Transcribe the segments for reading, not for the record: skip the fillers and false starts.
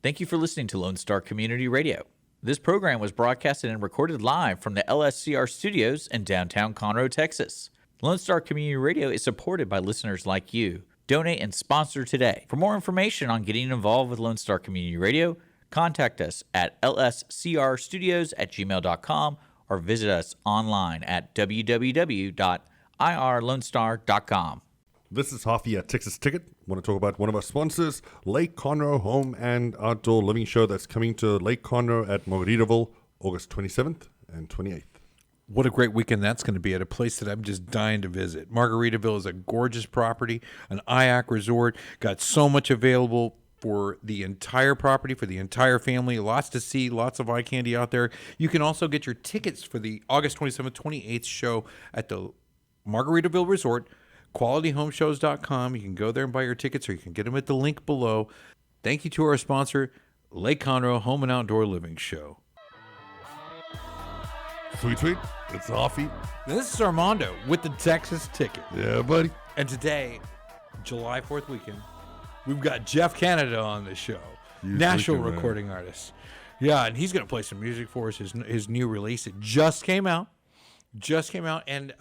Thank you for listening to Lone Star Community Radio. This program was broadcasted and recorded live from the LSCR studios in downtown Conroe, Texas. Lone Star Community Radio is supported by listeners like you. Donate and sponsor today. For more information on getting involved with Lone Star Community Radio, contact us at lscrstudios@gmail.com or visit us online at www.irlonestar.com. This is Hafi at Texas Ticket. I want to talk about one of our sponsors, Lake Conroe Home and Outdoor Living Show that's coming to Lake Conroe at Margaritaville, August 27th and 28th. What a great weekend that's going to be at a place that I'm just dying to visit. Margaritaville is a gorgeous property, an IAC resort, got so much available for the entire property, for the entire family, lots to see, lots of eye candy out there. You can also get your tickets for the August 27th, 28th show at the Margaritaville Resort, qualityhomeshows.com. You can go there and buy your tickets, or you can get them at the link below. Thank you to our sponsor, Lake Conroe Home and Outdoor Living Show. Sweet, sweet. It's Hafi. This is Armando with the Texas Ticket. Yeah, buddy. And today, July 4th weekend, we've got Jeff Canada on the show, national recording artist. Yeah, and he's going to play some music for us. His new release, it just came out, and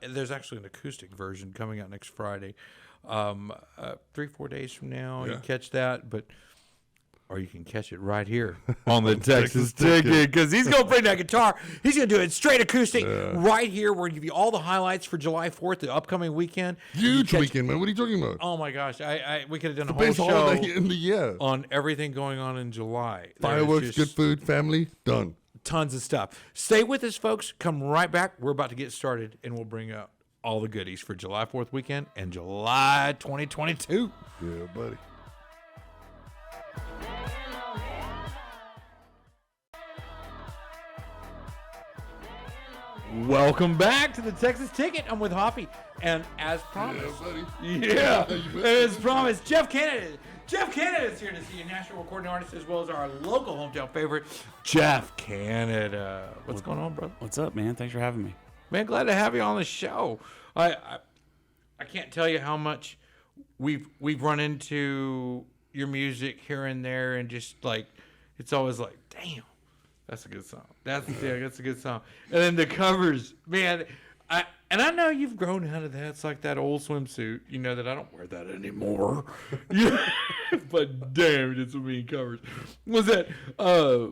there's actually an acoustic version coming out next Friday. 3-4 days from now, you catch that, or you can catch it right here on the Texas Ticket, because he's going to bring that guitar. He's going to do it straight acoustic right here. We're going to give you all the highlights for July 4th, the upcoming weekend. Huge weekend, man. What are you talking about? Oh, my gosh. We could have done The a whole best show holiday in the year. on everything going on in July. Fireworks, There's good just food, family, done. tons of stuff. Stay with us, folks. Come right back. We're about to get started, and we'll bring up all the goodies for July 4th weekend and July 2022. Yeah, buddy. Welcome back to the Texas Ticket. I'm with Hafi, and as promised, and as promised, Jeff Canada. Jeff Canada is here to see a national recording artist as well as our local hometown favorite, Jeff Canada. What's going on, brother? What's up, man? Thanks for having me. Man, glad to have you on the show. I can't tell you how much we've run into your music here and there, and just like it's always like, damn. That's a good song. That's a good song. And then the covers, man. I know you've grown out of that. It's like that old swimsuit. You know that I don't wear that anymore. But damn, it's some mean covers. What's that? I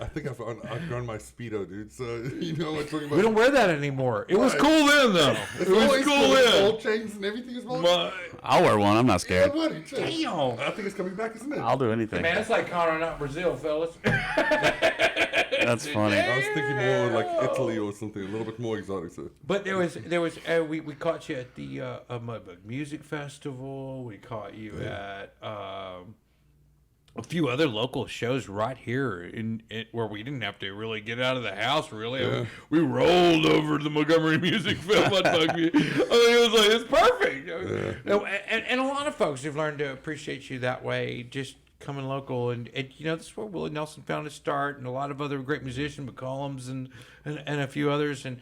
think I've outgrown my Speedo, dude. So, you know what I'm talking about? We don't wear that anymore. It was cool then, though. It's It was cool then. Gold chains and everything is well. I'll wear one. I'm not Yeah, scared. buddy. chill. Damn. I think it's coming back, isn't it? I'll do anything. Man, it's like Conroe, not Brazil, fellas. That's funny. I was thinking more like Italy or something, a little bit more exotic. So. But there was we caught you at the Mudbug Music Festival. We caught you at a few other local shows right here in where we didn't have to really get out of the house. Really, Yeah. we rolled over to the Montgomery Music Festival. It was like it's perfect. And a lot of folks have learned to appreciate you that way. Just coming local, and you know, this is where Willie Nelson found his start, and a lot of other great musicians, McCollums and a few others, and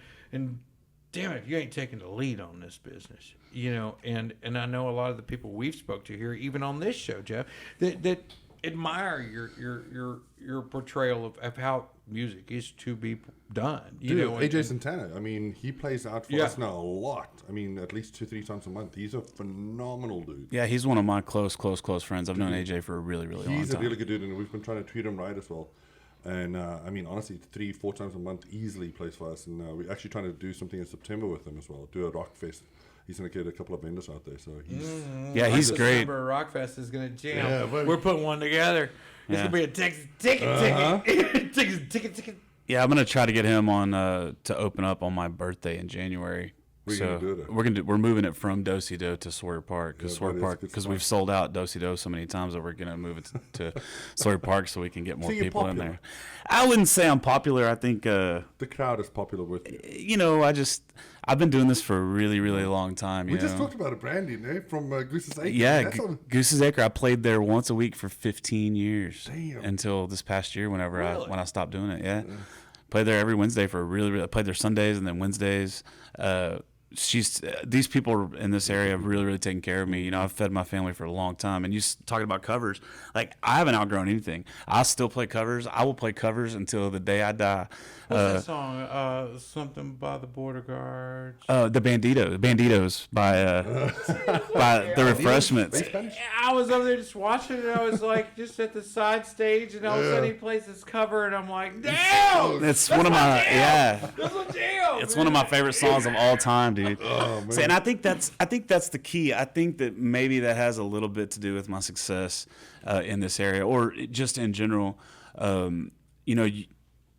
damn it, if you ain't taking the lead on this business, you know, and I know a lot of the people we've spoke to here, even on this show, Jeff, that admire your portrayal of how music is to be done. You know, AJ Santana, I mean, he plays out for us now a lot. I mean, at least 2-3 times a month. He's a phenomenal dude. Yeah, he's one of my close friends. I've known AJ for a really, really long time. He's a really good dude, and we've been trying to treat him right as well. And I mean, honestly, 3-4 times a month easily plays for us. And we're actually trying to do something in September with him as well. Do a rock fest. He's going to get a couple of vendors out there. So he's great. Rockfest is going to jam. Yeah, buddy. We're putting one together. It's going to be a Texas ticket. ticket. Yeah, I'm gonna try to get him on to open up on my birthday in January. Where you gonna do that? We're moving it from Do-Si-Do to Sawyer Park because Yeah, buddy, it's a good we've sold out Do-Si-Do so many times that we're gonna move it to Sawyer Park so we can get more So you're people in popular. there. I wouldn't say I'm popular. I think The crowd is popular with you. you know I've been doing this for a really, really long time. We You just know? talked about a branding, from Goose's Acre. Yeah, That's all- Goose's Acre. I played there once a week for 15 years. Damn. Until this past year, when Really? I stopped doing it. Yeah. Played there every Wednesday for I played there Sundays and then Wednesdays. these people in this area have really, really taken care of me. You know, I've fed my family for a long time. And you talking about covers, like I haven't outgrown anything. I still play covers. I will play covers until the day I die. What's that song? Something by the Border Guards. The Banditos by the Refreshments. I was over there just watching it. I was like, just at the side stage, and all of a sudden he plays this cover, and I'm like, damn! It's one of my That's my jam, It's one of my favorite songs of all time, dude. Oh, man. So, and I think that's the key. I think that maybe that has a little bit to do with my success in this area, or just in general. You know,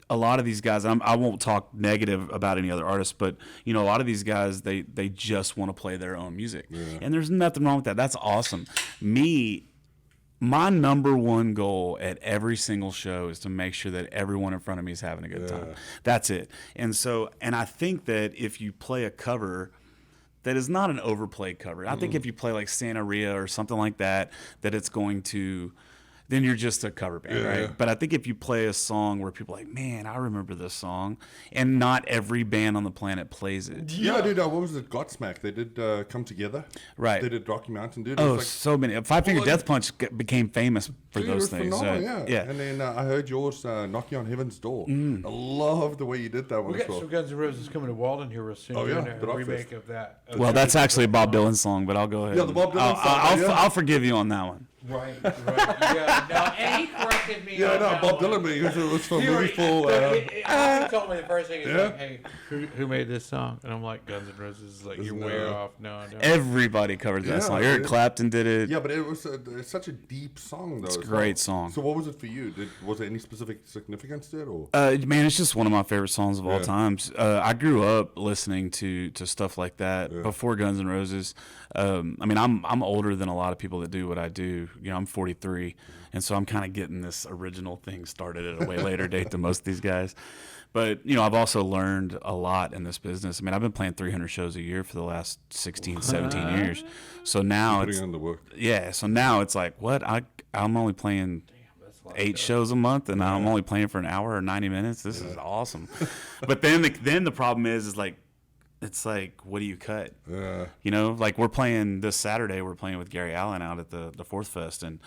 a lot of these guys. I won't talk negative about any other artists, but you know, a lot of these guys they just want to play their own music, and there's nothing wrong with that. That's awesome. My number one goal at every single show is to make sure that everyone in front of me is having a good time. That's it. And I think that if you play a cover that is not an overplayed cover, I think if you play like Santa Ria or something like that, that it's going to, then you're just a cover band, right? But I think if you play a song where people are like, man, I remember this song, and not every band on the planet plays it. Yeah, dude. What was it? Godsmack. They did Come Together. Right. They did Rocky Mountain, dude. It Oh, was like, so many. Five Finger Death Punch became famous for dude, it those was things. phenomenal, Yeah. And then I heard yours, Knocking on Heaven's Door. I love the way you did that one We as got well. some Guns N' Roses coming to Walden here real soon. Oh, yeah, doing the a Rock remake Fest. of that. Well, that's actually a Bob Dylan song, but I'll go ahead. Yeah, the Bob Dylan song, I'll forgive you on that one. Right. Yeah. No, and he corrected me. Yeah, on no, that Bob one. Dylan, because it was for He movie full. he told me the first thing. He's Yeah. like, "Hey, who made this song?" And I'm like, "Guns N' Roses." He's like, "You're way off." No, I don't. Everybody covered that Yeah, song. Eric dude. Clapton did it. Yeah, but it was it's such a deep song, though. It's a great song. So, what was it for you? Was there any specific significance to it, or? Man, it's just one of my favorite songs of all Yeah. times. I grew up listening to stuff like that before Guns N' Roses. I mean, I'm older than a lot of people that do what I do. You know, I'm 43, and so I'm kind of getting this original thing started at a way later date than most of these guys. But you know, I've also learned a lot in this business. I mean, I've been playing 300 shows a year for the last 16, 17 years. So now Putting it's in the work. so now it's like, what? I'm only playing 8 shows a month, and I'm only playing for an hour or 90 minutes. This is awesome. But then the problem is like, it's like, what do you cut? You know, like we're playing this Saturday. We're playing with Gary Allen out at the Fourth Fest, and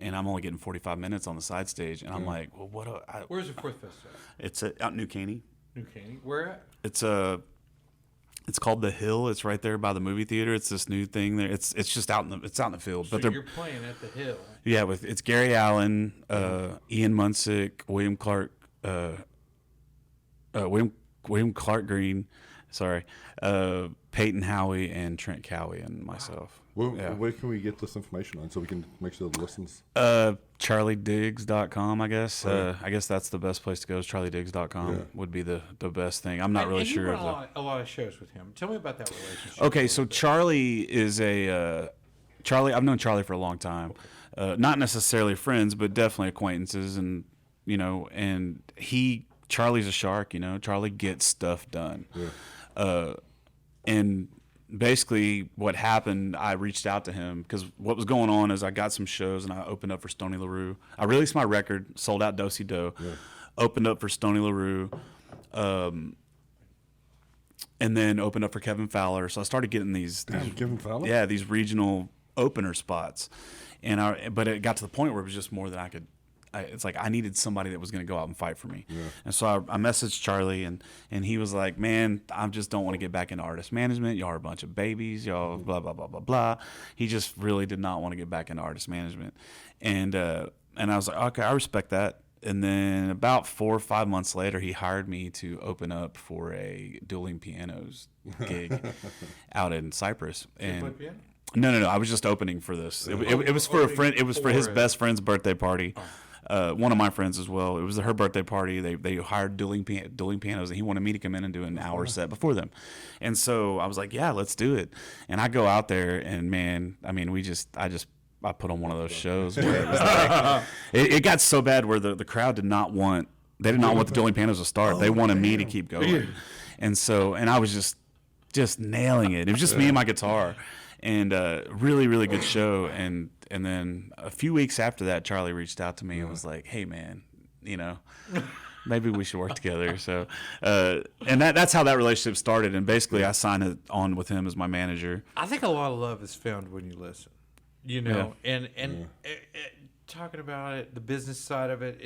I'm only getting 45 minutes on the side stage, and I'm like, well, what? Where's the Fourth Fest at? It's out in New Caney. New Caney. Where at? It's called The Hill. It's right there by the movie theater. It's this new thing there. It's just out in the field. So But you're playing at the Hill. yeah, it's Gary Allen, Ian Munsick, William Clark Green, sorry, Peyton Howie, and Trent Cowie, and myself. Where can we get this information on so we can make sure the listens? CharlieDiggs.com, I guess. I guess that's the best place to go. Is CharlieDiggs.com would be the best thing. I'm not really sure. You run a lot of shows with him. Tell me about that relationship. Okay, so Charlie is Charlie. I've known Charlie for a long time. Not necessarily friends, but definitely acquaintances, and you know, and Charlie's a shark. You know, Charlie gets stuff done. And basically what happened, I reached out to him because what was going on is I got some shows and I opened up for Stoney LaRue. I released my record, sold out Do-Si Do, opened up for Stoney LaRue, and then opened up for Kevin Fowler. So I started getting these Kevin Fowler? Yeah, these regional opener spots. But it got to the point where it was just more than I could. It's like I needed somebody that was going to go out and fight for me. And so I messaged Charlie, and he was like, man, I just don't want to get back into artist management. Y'all are a bunch of babies. Y'all blah, blah, blah, blah, blah. He just really did not want to get back into artist management. And I was like, okay, I respect that. And then about 4 or 5 months later, he hired me to open up for a dueling pianos gig out in Cyprus. And no, I was just opening for this. It was for a friend. It was for his best friend's birthday party. One of my friends as well. It was her birthday party. They hired dueling pianos, and he wanted me to come in and do an hour set before them. And so I was like, yeah, let's do it. And I go out there, and man, I mean, I put on one of those shows where it was like, it got so bad where the crowd did not want the dueling pianos to start. They wanted me to keep going. And I was just nailing it. It was just me and my guitar, and really, really good show. And then a few weeks after that, Charlie reached out to me and was like, hey, man, you know, maybe we should work together. So, and that's how that relationship started. And basically, I signed it on with him as my manager. I think a lot of love is found when you listen, you know, and talking about it, the business side of it,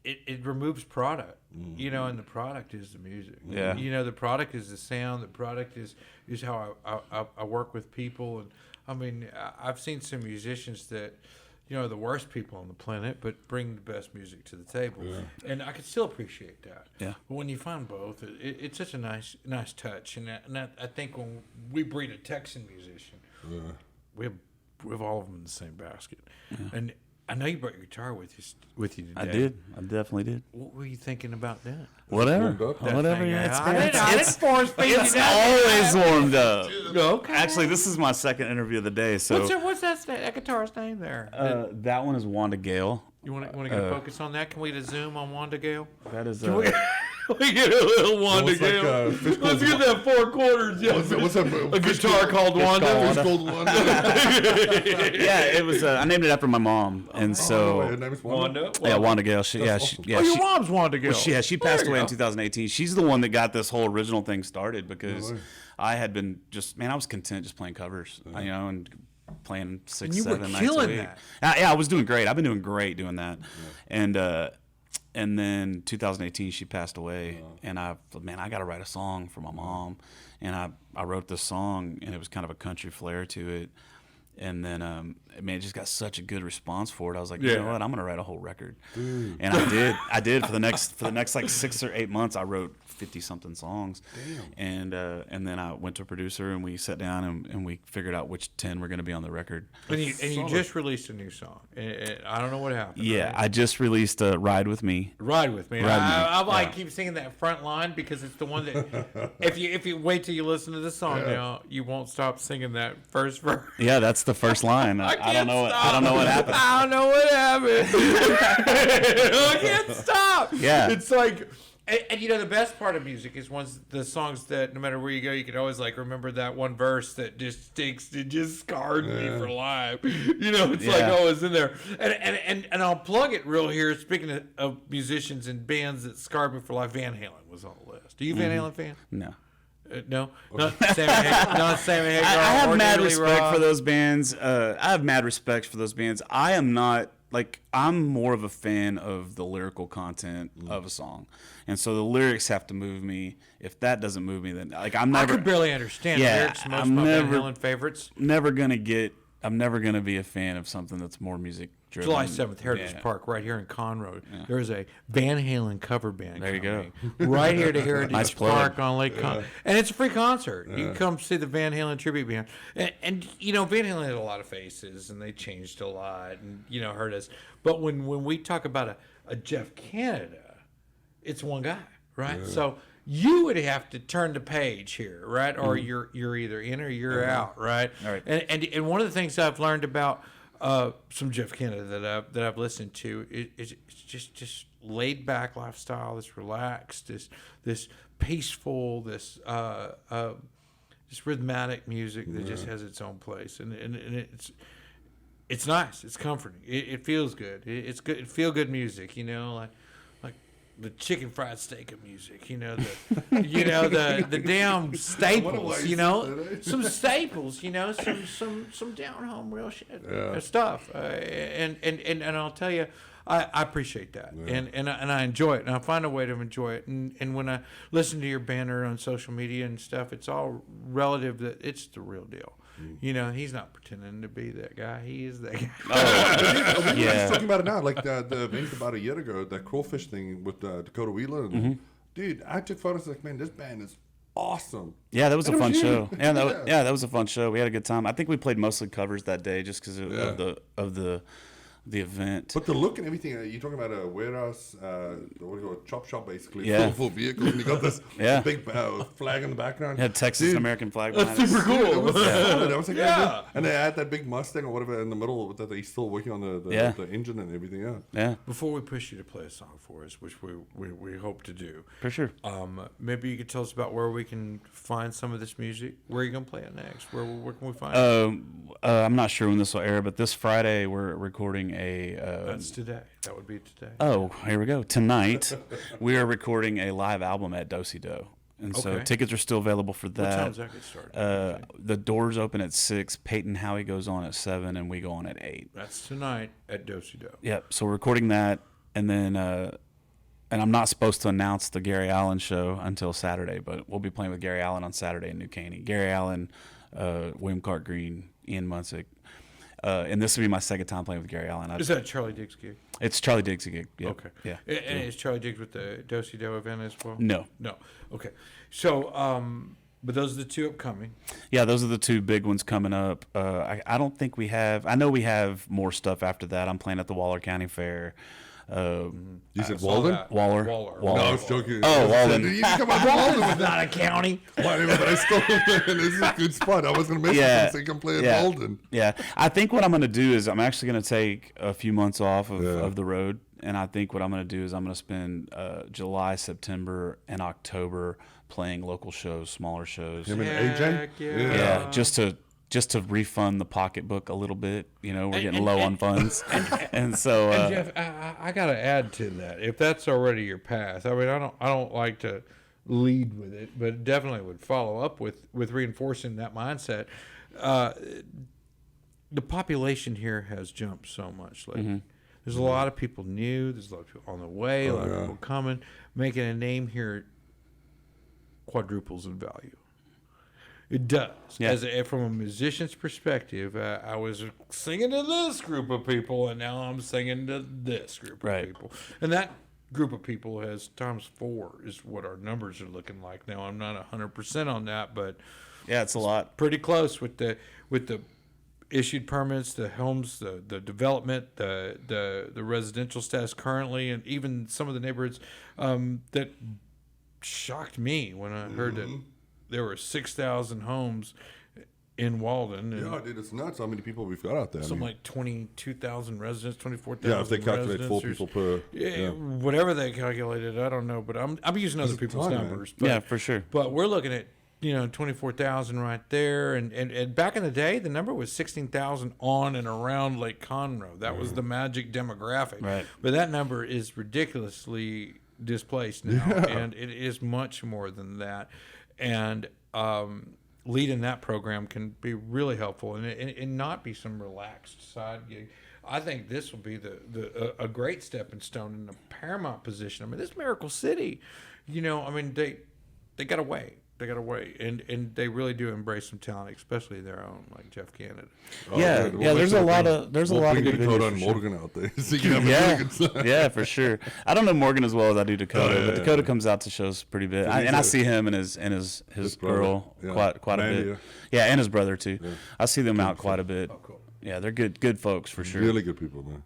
it removes product, you know, and the product is the music. Yeah. You know, the product is the sound. The product is how I work with people. And I mean, I've seen some musicians that, you know, are the worst people on the planet, but bring the best music to the table. Yeah. And I can still appreciate that. Yeah. But when you find both, it's such a nice touch. And I think when we breed a Texan musician, we have all of them in the same basket. Yeah. And I know you brought your guitar with you today. I did. I definitely did. What were you thinking about that? Whatever. Whatever. Yeah, it's always warmed up. Okay. Actually, this is my second interview of the day. So what's that guitarist's name there? That one is Wanda Gale. You want to get a focus on that? Can we get a zoom on Wanda Gale? That is. We get a little Wanda Gale. Let's get that 4 quarters. Yeah. What's that? A guitar called Wanda. Fish called Wanda. Yeah, it was. I named it after my mom, and so her name is Wanda. Yeah, Wanda Gale. Your mom's Wanda Gale. She passed away in 2018. She's the one that got this whole original thing started because I had been I was content just playing covers, you know, and playing 6-7 nights a week. Yeah, I was doing great. I've been doing great doing that, and then 2018 she passed away, and I got to write a song for my mom, and I wrote this song, and it was kind of a country flair to it. And then, it just got such a good response for it. I was like, you know what? I'm gonna write a whole record. Dude. And I did for the next like 6 or 8 months. I wrote 50-something songs. Damn. And then I went to a producer, and we sat down and we figured out which 10 were gonna be on the record. And you just released a new song. I don't know what happened. Yeah, right? I just released "Ride with Me." Ride with me. I keep singing that front line because it's the one that if you wait till you listen to the song now, you won't stop singing that first verse. Yeah, that's the first line. I don't know what happened. I don't know what happened. I can't stop. Yeah. It's like, and you know, the best part of music is the songs that no matter where you go, you can always like remember that one verse that just sticks. It just scarred me for life. You know, it's like, oh, it's in there. And I'll plug it real here. Speaking of musicians and bands that scarred me for life, Van Halen was on the list. Are you a Van Halen fan? No. No, not Sammy Hagar. I have mad respect for those bands. I am not I'm more of a fan of the lyrical content of a song, and so the lyrics have to move me. If that doesn't move me, then I'm never. I could barely understand the lyrics. Most of my Van Halen favorites. I'm never gonna be a fan of something that's more music driven. July 7th, Heritage Park, right here in Conroe. Yeah. There is a Van Halen cover band. There you go. Right here to Heritage Park on Lake Conroe. And it's a free concert. You can come see the Van Halen tribute band. And you know, Van Halen had a lot of faces, and they changed a lot, and, you know, hurt us. But when we talk about a Jeff Canada, it's one guy, right? Yeah. So you would have to turn the page here, right? Or you're either in or you're out, right? All right. And one of the things I've learned about some Jeff Canada that I've listened to is just laid back lifestyle, this relaxed, this peaceful, this rhythmic music that just has its own place, and it's nice, it's comforting, it feels good, it's good, it feel good music, you know, like the chicken fried steak of music, you know, the damn staples, you know, some staples, you know, some down home real shit stuff, and I'll tell you, I appreciate that, and I enjoy it, and I find a way to enjoy it, and when I listen to your banner on social media and stuff, it's all relative that it's the real deal. You know, he's not pretending to be that guy. He is that guy. We're just talking about it now. Like the event about a year ago, that crawfish thing with Dakota Wheeler. And dude, I took photos like, man, this band is awesome. Yeah, that was a fun show. Yeah, that was a fun show. We had a good time. I think we played mostly covers that day just because of the event. But the look and everything, you're talking about a warehouse, what do you call it, chop shop basically, full vehicles, and you got this big flag in the background. Yeah, Texas and American flag. That's super cool. It was solid. I was like, and they had that big Mustang or whatever in the middle that he's still working on the engine and everything. Yeah. Before we push you to play a song for us, which we hope to do, for sure. Maybe you could tell us about where we can find some of this music. Where are you gonna play it next? Where can we find it? I'm not sure when this will air, but this Friday we're recording a. That's today. That would be today. Oh, here we go. Tonight, we are recording a live album at Do-Si Do. And so Okay. tickets are still available for that. What time does that get started? The doors open at 6. Peyton Howie goes on at 7, and we go on at 8. That's tonight at Do-Si Do. Yep. So we're recording that, and then, and I'm not supposed to announce the Gary Allen show until Saturday, but we'll be playing with Gary Allen on Saturday in New Caney. Gary Allen, William Clark Green, Ian Munsick. And this will be my second time playing with Gary Allen. Is that a Charlie Diggs gig? It's Charlie Diggs' gig. Yep. Okay. Yeah. And is Charlie Diggs with the Do-Si Do event as well? No. No. Okay. So, but those are the two upcoming. Yeah, those are the two big ones coming up. I don't think we have. I know we have more stuff after that. I'm playing at the Waller County Fair. You said Saw Walden? that. Waller. Waller. No, I was joking. Oh, Walden. You can come on Walden with Not a county. whatever, but I still this is a good spot. I was gonna mess Yeah. with him, say come play at Yeah. Walden. Yeah, I think what I'm going to do is I'm actually going to take a few months off Yeah. of the road, and I think what I'm going to do is I'm going to spend July, September, and October playing local shows, smaller shows. Him and AJ? Heck yeah. Yeah, just to refund the pocketbook a little bit. You know, we're getting low on funds, and so And Jeff, I got to add to that. If that's already your path, I mean, I don't like to lead with it, but definitely would follow up with reinforcing that mindset. The population here has jumped so much lately. There's a lot of people new. There's a lot of people on the way. A lot of people coming, making a name here. Quadruples in value. It does. Yeah. From a musician's perspective, I was singing to this group of people, and now I'm singing to this group of Right. people. And that group of people has times 4 is what our numbers are looking like now. I'm not 100% on that, but yeah, it's a lot. pretty close with the issued permits, the homes, the development, the residential status currently, and even some of the neighborhoods that shocked me when I heard that there were 6,000 homes in Walden. And Yeah, dude, it's nuts how many people we've got out there. I something mean, like 22,000 residents, 24,000 yeah, if they calculate residents. 4 There's- people per. Yeah, whatever they calculated, I don't know, but I'm using other a people's ton, man. numbers. But, Yeah, for sure. But we're looking at 24,000 right there, and back in the day, the number was 16,000 on and around Lake Conroe. That was the magic demographic. Right. But that number is ridiculously displaced now, and it is much more than that. And leading that program can be really helpful, and not be some relaxed side gig. I think this will be a great stepping stone in a paramount position. I mean, this Miracle City, I mean, they got away. They got away, and they really do embrace some talent, especially their own, like Jeff Canada. Yeah, yeah. There's a lot of we'll good bring Dakota venues and for sure. Morgan out there. So you can have a Yeah, really good time. yeah, for sure. I don't know Morgan as well as I do Dakota, yeah, but Dakota comes out to shows pretty bit, Yeah, and I he's see him and his brother. girl Yeah. quite a Mandy, bit. Yeah, and his brother too. I see them out quite a bit. Oh, cool. Yeah, they're good folks for sure. Really good people, man.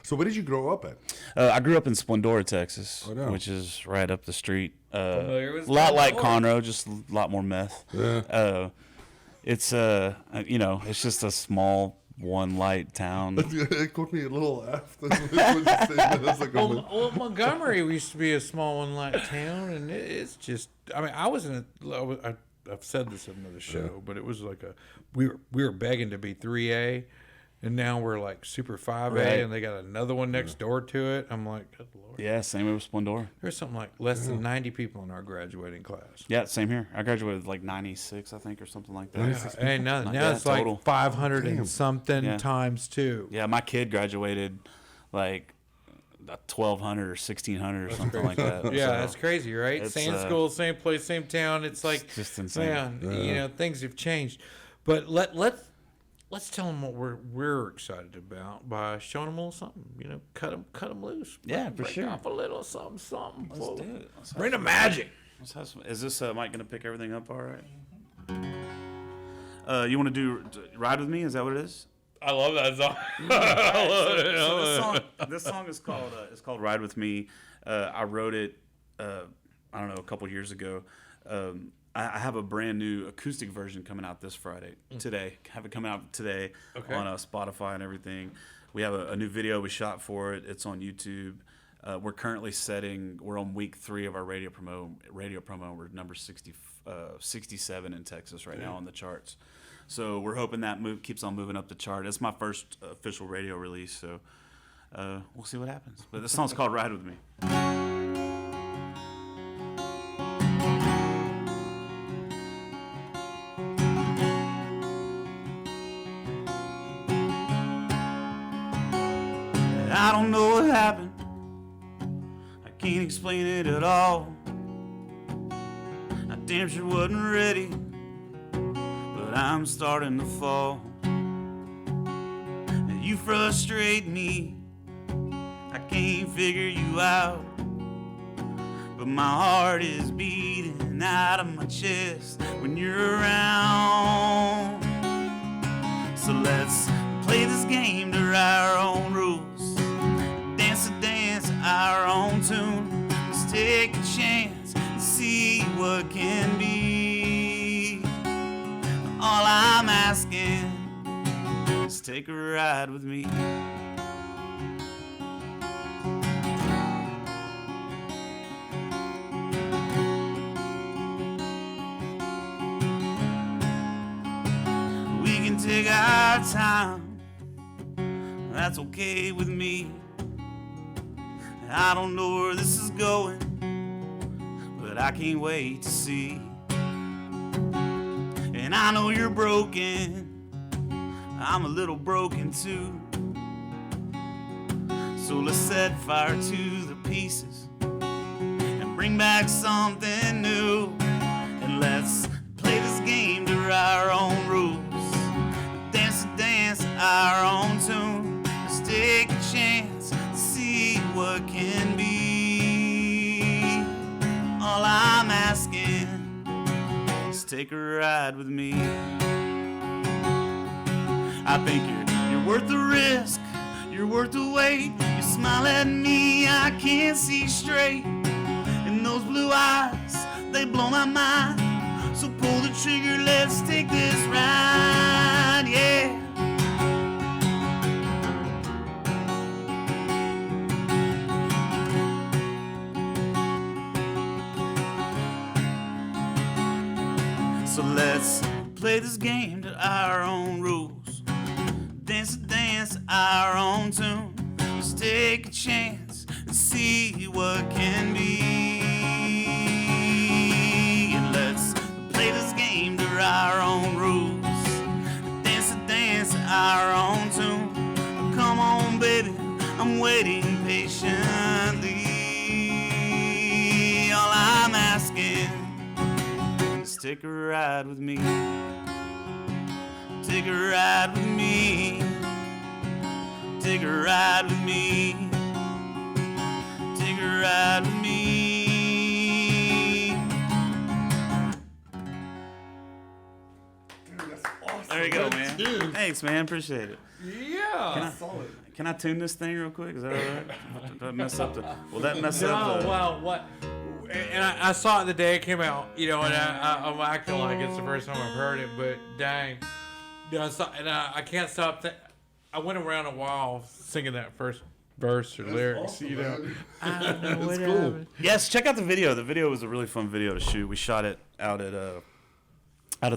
So where did you grow up at? I grew up in Splendora, Texas, Oh, no. which is right up the street. Familiar with A lot like Splendora? Conroe, just a lot more meth. Yeah. It's it's just a small one light town. It caught me a little after. Like, Well, Montgomery used to be a small one-light town, and it's just. I mean, I was in a. I've said this in another show, but it was like we were begging to be 3A, and now we're like Super 5A, Right. and they got another one next door to it. I'm like, good Lord. Yeah, same with Splendora. There's something like less than 90 people in our graduating class. Yeah, same here. I graduated with like 96, I think, or something like that. And now Yeah, it's like total. 500 and something Yeah. times 2. Yeah, my kid graduated like 1,200 or 1,600 or something like that. Yeah, So, that's crazy, right? it's, Same school, same place, same town. It's like just insane. man, things have changed. But let's tell them what we're excited about by showing them a little something. Cut them loose. Yeah, for Break sure. off a little something. Let's do it. Let's Bring the have magic. Let's have some, is this Mike going to pick everything up all right? You want to do Ride With Me? Is that what it is? I love that song. So this song is called Ride With Me. I wrote it, I don't know, a couple years ago. I have a brand new acoustic version coming out this Friday, today. Have it coming out today on Spotify and everything. We have a new video we shot for it. It's on YouTube. We're currently we're on week 3 of our radio promo. We're number 67 in Texas right now on the charts. So we're hoping that keeps on moving up the chart. It's my first official radio release, so we'll see what happens. But the song's called Ride With Me. I don't know what happened. I can't explain it at all. I damn sure wasn't ready, but I'm starting to fall. And you frustrate me. I can't figure you out. But my heart is beating out of my chest when you're around. So let's play this game to our own rules. Dance our own tune. Let's take a chance and see what can be. All I'm asking is take a ride with me. We can take our time. That's okay with me. I don't know where this is going, but I can't wait to see. And I know you're broken, I'm a little broken too. So let's set fire to the pieces and bring back something new. And let's play this game to our own rules. Dance our own tune. Let's take a chance, see what can be. All I'm asking is take a ride with me. I think you're worth the risk, you're worth the wait. You smile at me, I can't see straight. And those blue eyes, they blow my mind. So pull the trigger, let's take this ride, yeah. So let's play this game to our own rules. Dance our own tune. Let's take a chance and see what can be. And let's play this game to our own rules. Dance our own tune. Come on, baby, I'm waiting patiently. All I'm asking, take a ride with me. Take a ride with me. Take a ride with me. Take a ride with me. Dude, that's awesome. There you go, man. Thanks, man. Appreciate it. Yeah. Can I tune this thing real quick? Is that all right? Did I mess up will that mess No, up the... well, what? And I saw it the day it came out, you know, and I'm acting like it's the first time I've heard it, but dang, you know, I can't stop. I went around a while singing that first verse or lyrics, awesome, you know. man. I don't know what cool. happened. Yes, check out the video. The video was a really fun video to shoot. We shot it out at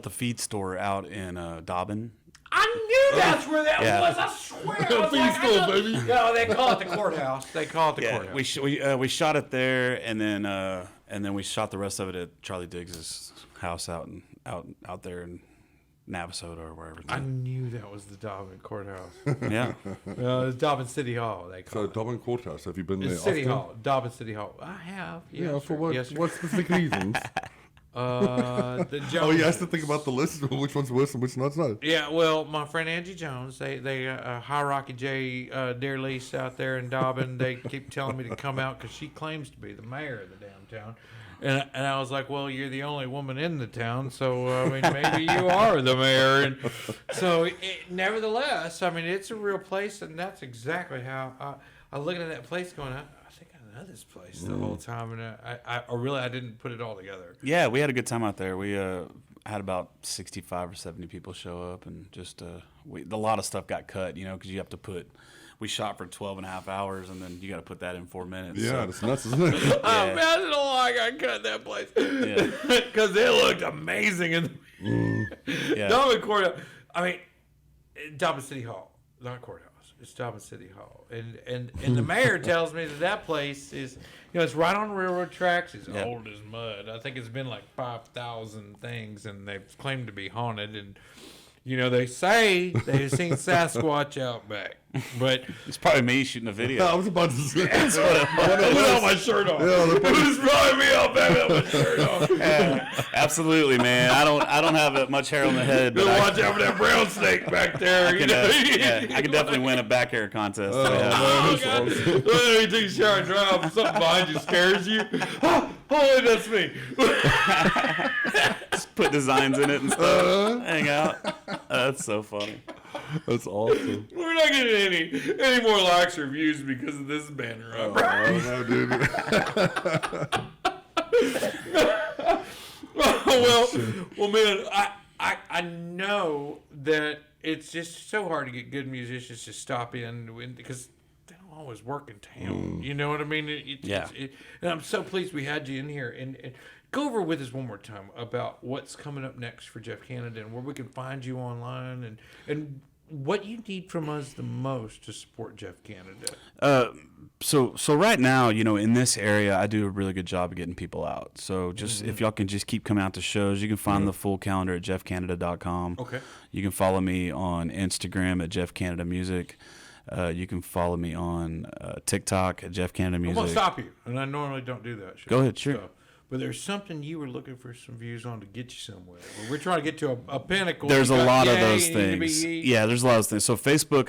the feed store out in Dobbin. I knew that's where that Yeah. was. I swear. I was like, baby. No, they call it the courthouse. They call it the Yeah, courthouse. we shot it there, and then we shot the rest of it at Charlie Diggs's house out there in Navasota or wherever. I knew that was the Dobbin courthouse. Yeah, It's Dobbin City Hall. They call So it. Dobbin Courthouse, have you been there It's City often? Hall. Dobbin City Hall. I have. Yes, Yeah, for sir. what? Yes, sir. What specific reasons? The Jones. Oh, he has to think about the list. Which one's worse and which not. Yeah, well, my friend Angie Jones, they High Rocky J Deer Lease out there in Dobbin. They keep telling me to come out because she claims to be the mayor of the downtown. And I was like, well, you're the only woman in the town, so I mean, maybe you are the mayor. And so, nevertheless, I mean, it's a real place, and that's exactly how I looking at that place going, I think I know this place the whole time, and I didn't put it all together. yeah, we had a good time out there. We had about 65 or 70 people show up, and just a lot of stuff got cut, you know, because you have to put. We shot for 12 and a half hours, and then you got to put that in 4 minutes. Yeah, so. that's nuts, isn't it? I imagine how long I cut that place. Yeah. Because it looked amazing. Yeah. Dobbin Courthouse. I mean, Dobbin City Hall, not courthouse. It's Dobbin City Hall, and the mayor tells me that place is, it's right on railroad tracks. It's old as mud. I think it's been like 5,000 things, and they've claimed to be haunted. And they say they've seen Sasquatch out back, but It's probably me shooting a video. I was about to say. without my shirt on. It was probably me out back without my shirt on. Absolutely, man. I don't have much hair on the head, but Watch out for that brown snake back there. I can definitely win a back hair contest. Oh, God. You take a shower and drive. Something behind you scares you. Oh, that's me. Just put designs in it and stuff. Hang out. That's so funny. That's awesome. We're not getting any more likes or views because of this banner up. No, dude. well, man, I know that it's just so hard to get good musicians to stop in because they don't always work in town. You know what I mean? And I'm so pleased we had you in here. And go over with us one more time about what's coming up next for Jeff Canada and where we can find you online and what you need from us the most to support Jeff Canada. So right now, in this area, I do a really good job of getting people out. So just if y'all can just keep coming out to shows, you can find the full calendar at jeffcanada.com. Okay. You can follow me on Instagram at Jeff Canada Music. You can follow me on TikTok at Jeff Canada I'm Music. going to stop you, and I normally don't do that. Go ahead, sure. But there's something you were looking for some views on to get you somewhere. We're trying to get to a pinnacle. There's a lot of those you need to be things. ye. Yeah, there's a lot of things. So Facebook,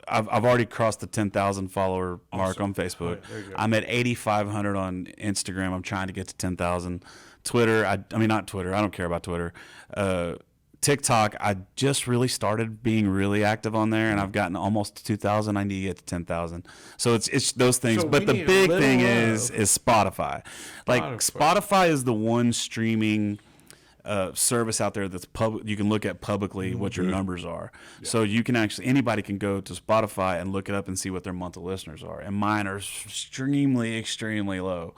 I've already crossed the 10,000 follower mark on Facebook. Right, there you go. I'm at 8,500 on Instagram. I'm trying to get to 10,000. Twitter, I mean not Twitter. I don't care about Twitter. TikTok, I just really started being really active on there, and I've gotten almost to 2,000. I need to get to 10,000. So it's those things. So but we the need a big little thing love. is Spotify. Like Spotify is the one streaming service out there that's public. You can look at publicly what your numbers are. So you can anybody can go to Spotify and look it up and see what their monthly listeners are. And mine are extremely, extremely low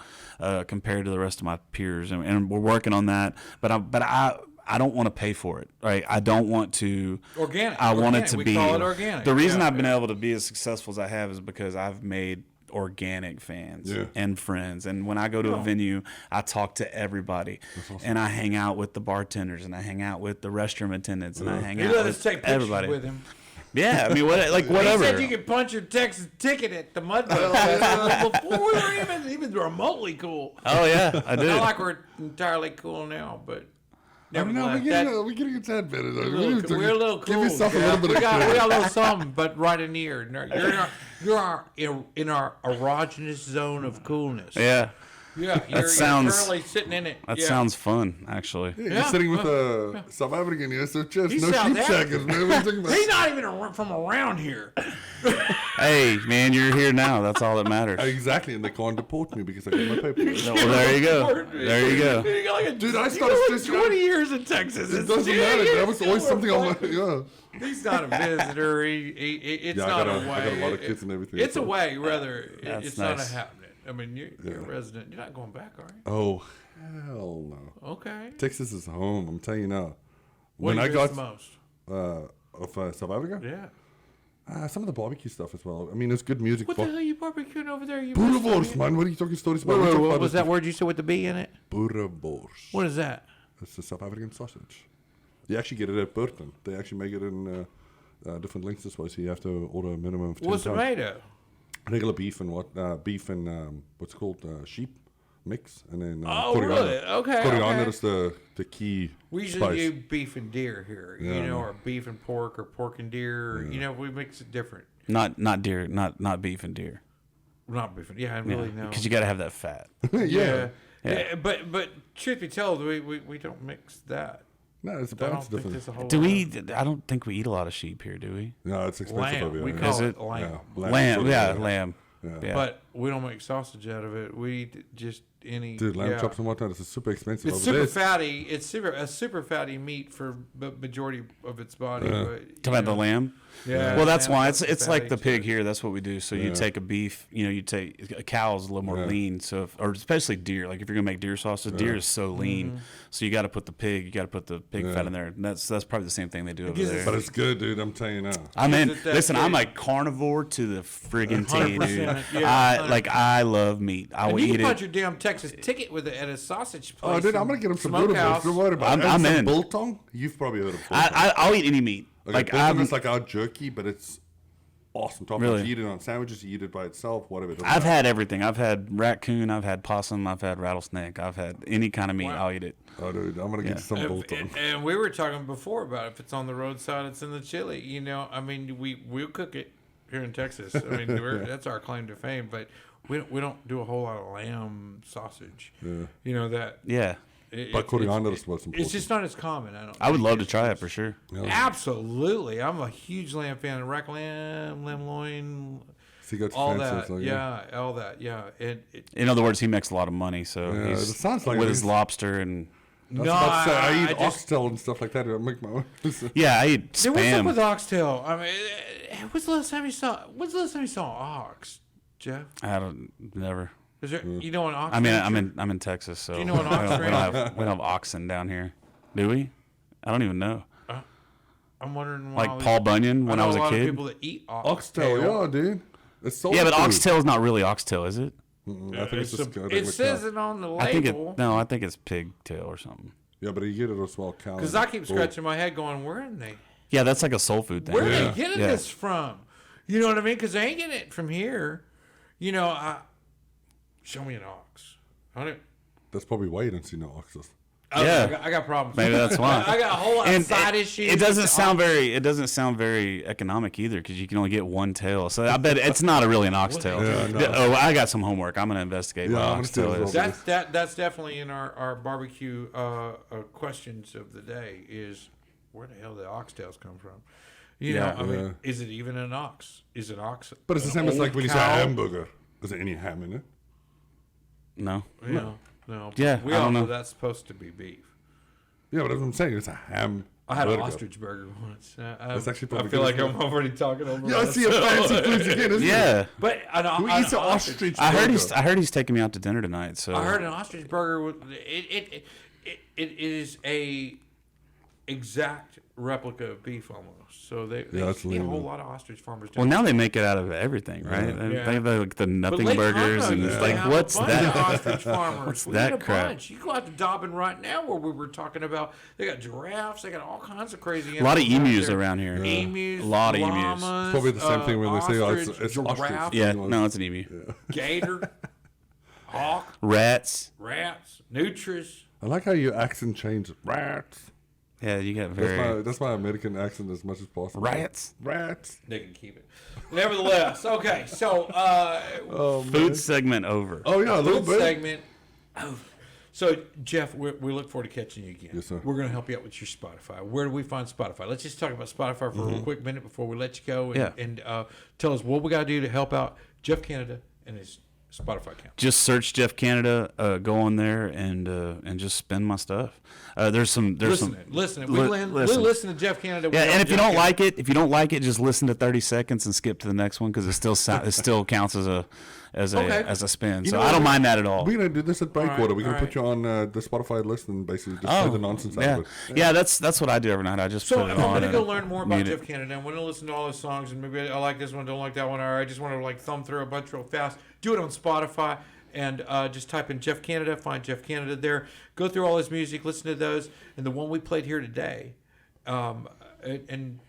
compared to the rest of my peers. And we're working on that. But I don't want to pay for it, right? I don't want to. Organic. I want it Organic. to We be. call it organic. The reason Yeah, I've been able to be as successful as I have is because I've made organic fans and friends. And when I go to a venue, I talk to everybody, and I hang out with the bartenders, and I hang out with the restroom attendants, and I hang out let with us take pictures everybody. with him. Yeah, I mean, whatever. He said you could punch your Texas ticket at the Mud Festival before we were even remotely cool. Oh yeah, I do. Not like we're entirely cool now, but I don't know. nevertheless, We're getting a tad better. Though. we're a little cool. Give yourself a little bit we of got credit. a little something, but right in here. You're in our erogenous zone of coolness. Yeah, Yeah, you're currently sitting in it. that sounds fun, actually. You're sitting with a South African here, so just He's no South sheep African. shackers, man. What are you talking about? He's not even from around here. Hey, man, you're here now. That's all that matters. Exactly, and they can't deport me because I got my papers. Well, there you go. There you go. You got like a, Dude, I you started got like stressing 20 years in Texas. It doesn't matter. There was always something on my He's not a visitor. It's Yeah, I not got a a- way. I got a lot of kids and everything, It's a so- way, rather. That's It's not a nice. happening. I mean, you're a resident. You're not going back, are you? Oh, hell no. Okay. Texas is home. I'm telling you now. What do you miss the most? Of South Africa, Yeah. some of the barbecue stuff as well. I mean, it's good music. What the hell are you barbecuing over there? You Boerewors, man. What are you talking stories about? Wait, We talk what about was this- that word you said with the B in it? Boerewors. What is that? It's a South African sausage. You actually get it at Burton. They actually make it in different lengths this way, so you have to order a minimum of 10 What's it times. made of? Regular beef and what's called sheep mix, and then Oh, coriander. really? Okay, Coriander okay. is the key We usually spice. do beef and deer here, Yeah, I know. or beef and pork, or pork and deer. We mix it different. Not deer, not beef and deer. Not beef and I really know. Because you got to have that fat. Yeah. Yeah. But truth be told, we don't mix that. No, it's a I don't balance think difference. there's a whole Do lot we? I don't think we eat a lot of sheep here, do we? No, it's of expensive lamb. over here. We yeah. call Is it it? lamb. Yeah, Lamb, is yeah, what it is. lamb. Yeah. Yeah. But we don't make sausage out of it. We eat just any. Dude, lamb yeah. chops and whatnot, it's super expensive. It's over super there. fatty. It's a super fatty meat for the majority of its body. But, Talking about the lamb. Yeah. Well, that's why lamb's it's like fatty, the pig too. here. That's what we do. So you take a beef, you take a cow's a little more lean. So or especially deer. Like if you're gonna make deer sausage, deer is so lean. So you got to put the pig fat in there. And that's probably the same thing they do over gives there. us But it's good, dude. I'm telling you now. I'm in. Is it that Listen, I'm big? a carnivore to the friggin' T, dude. 100%, yeah, I love meat. I will And you eat can punch it. your damn Texas ticket with it at a sausage place. Oh, dude, I'm gonna get him some noodles. Smokehouse. Don't worry about it. I'm And some in. biltong. You've probably heard of biltong. I'll eat any meat. Okay, Like biltong I'm, is like our jerky, but it's awesome. Top Really? You eat it on sandwiches. You eat it by itself. Whatever. It doesn't I've matter. had everything. I've had raccoon. I've had possum. I've had rattlesnake. I've had any kind of meat. Wow. I'll eat it. Oh, dude, I'm gonna get some biltong. And we were talking before about if it's on the roadside, it's in the chili. I mean, we'll cook it here in Texas. I mean, that's our claim to fame. But we don't do a whole lot of lamb sausage. Yeah. That. Yeah. But coriander is what's It's important. just not as common. I would love to try it for sure. Absolutely, I'm a huge lamb fan. Rack lamb, lamb loin, So you got all fancy that. stuff, All that. Yeah. In other words, he makes a lot of money. So Yeah, he's it sounds like with it. his lobster and I was about to say, I eat just- oxtail and stuff like that. I make my own. yeah, I eat Dude, what's up with spam. oxtail? I mean, when's the last time you saw? When's the last time you saw ox, Jeff? I don't never. Is there? You know an ox? I mean, rancher? I'm in Texas, so Do you know an ox we don't have oxen down here, do we? I don't even know. I'm wondering why. Like Paul Bunyan when I was know a a lot kid. of people that eat Oxtail, yeah, dude. It's so Yeah, but oxtail is not really oxtail, is it? I think it's just it says it on the I think label. I think it's pigtail or something. Yeah, but you get it as well. Because I keep scratching my head, going, "Where are they? Yeah, that's like a soul food thing. Where are Yeah. they getting Yeah. this from? You know what I mean? Because they ain't getting it from here. Show me an ox. I don't. That's probably why you don't see no oxes. Yeah. I got problems. Maybe that's why. I got a whole lot of side issues. It doesn't with the sound ox. very. It doesn't sound very economic either, because you can only get one tail. So I bet it's not really an oxtail. Yeah, no. Oh, I got some homework. I'm gonna investigate Yeah, what I'm gonna see oxtail as is. well. That's definitely in our barbecue questions of the day is where the hell do the oxtails come from? I mean, Yeah. is it even an ox? Is it ox? But it's the an same as old like when you say cow? hamburger. Is there any ham in it? No. No. Yeah, we I all don't know know. that's supposed to be beef. Yeah, but that's what I'm saying. It's a ham. I had an burger. ostrich burger once. That's actually I probably feel good like as I'm well. already talking over. Yeah, I see a myself. fancy foods again, isn't it? Yeah. But Who eats an ostrich I heard burger? I heard he's taking me out to dinner tonight. So I heard an ostrich burger with it is a exact replica of beef almost. So they that's see a whole lean. lot of ostrich farmers. Well, now they make it out of everything, right? Yeah. They have like the But nothing Lake burgers Conroe and used it's to like, have what's a bunch of that? ostrich farmers. What's We that had a crap? bunch. You go out to Dobbin right now where we were talking about. They got giraffes. They got all kinds of crazy. A lot of animals out emus there. around here. Emus. A lot of emus. llamas, Probably the same thing when they say, oh, it's ostrich, ostrich. giraffe, Yeah, no, it's an emu. gator, hawk, Rats. rats, nutris. I like how your accent changed. Rats. Yeah, you got very That's my American accent as much as possible. rats. Rats. They can keep it. Nevertheless, okay. So Food segment over. Oh yeah, a little food bit. segment over. So Jeff, we look forward to catching you again. Yes, sir. We're going to help you out with your Spotify. Where do we find Spotify? Let's just talk about Spotify for a quick minute before we let you go, and tell us what we got to do to help out Jeff Canada and his Spotify account. Just search Jeff Canada. Go on there and just spend my stuff. There's some. Listen. Li- We listen. listen to Jeff Canada. We Yeah, know and if you Jeff don't Canada. like it, just listen to 30 seconds and skip to the next one, because it still counts as a Okay. as a spin. You So know I what? don't mind that at all. We're gonna do this at Breakwater. Alright, We're gonna put you on the Spotify list and basically just say the nonsense out yeah, of it. yeah. That's what I do every night. I just So put if it I'm on. going to go and learn more about mute Jeff it. Canada, I'm going to listen to all his songs, and maybe I like this one, don't like that one, or I just want to like thumb through a bunch real fast. Do it on Spotify and just type in Jeff Canada, find Jeff Canada there. Go through all his music, listen to those, and the one we played here today. And